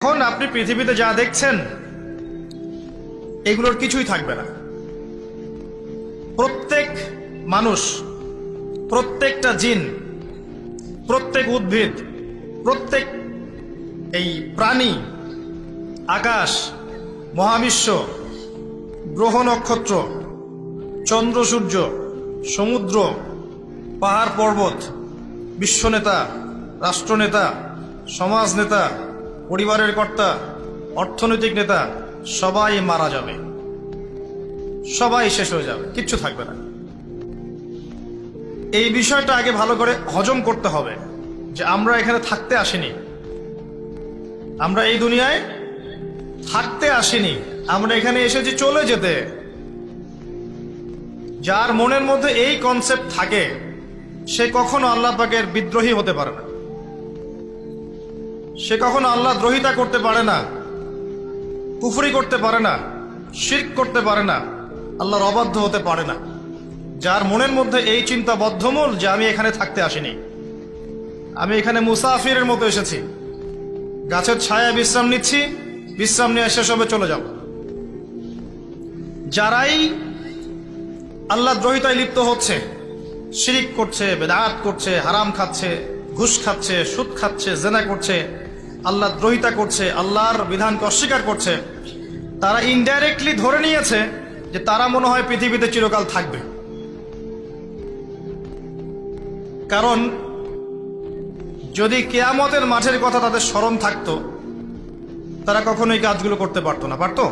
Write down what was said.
এখন আপনি পৃথিবীতে যা দেখছেন এগুলোর কিছুই থাকবে না। প্রত্যেক মানুষ, প্রত্যেকটা জিন, প্রত্যেক উদ্ভিদ, প্রত্যেক এই প্রাণী, আকাশ, মহাবিশ্ব, গ্রহ নক্ষত্র, চন্দ্র সূর্য, সমুদ্র, পাহাড় পর্বত, বিশ্বনেতা, রাষ্ট্রনেতা, সমাজ নেতা, পরিবারের কর্তা, অর্থনৈতিক নেতা, সবাই মারা যাবে, সবাই শেষ হয়ে যাবে, কিচ্ছু থাকবে না। এই বিষয়টা আগে ভালো করে হজম করতে হবে যে আমরা এখানে থাকতে আসিনি, আমরা এই দুনিয়ায় থাকতে আসিনি, আমরা এখানে এসেছি চলে যেতে। যার মনের মধ্যে এই কনসেপ্ট থাকে সে কখনো আল্লাহ পাকের বিদ্রোহী হতে পারে না, সে কখনো আল্লাহ দ্রোহিতা করতে পারে না, কুফরি করতে পারে না, শিরক করতে পারে না, আল্লাহর অবাধ্য হতে পারে না। যার মনের মধ্যে এই চিন্তা বদ্ধমূল যে আমি এখানে থাকতে আসিনি, আমি এখানে মুসাফিরের মতো এসেছি, গাছের ছায়ায় বিশ্রাম নিচ্ছি, বিশ্রাম নিয়ে শেষ হবে চলে যাব। যারাই আল্লাহ দ্রোহিতায় লিপ্ত হচ্ছে, শিরিক করছে, বেদাত করছে, হারাম খাচ্ছে, ঘুষ খাচ্ছে, সুদ খাচ্ছে, জেনা করছে, আল্লাহ দ্রোহিতা করছে, আল্লাহর বিধানকে অস্বীকার করছে, তারা ইনডাইরেক্টলি ধরে নিয়েছে যে তারা মনে হয় পৃথিবীতে চিরকাল থাকবে। কারণ যদি কিয়ামতের মাঠের কথা তাদের স্মরণ থাকতো, তারা কখনো এই কাজগুলো করতে পারতো না। পারতো?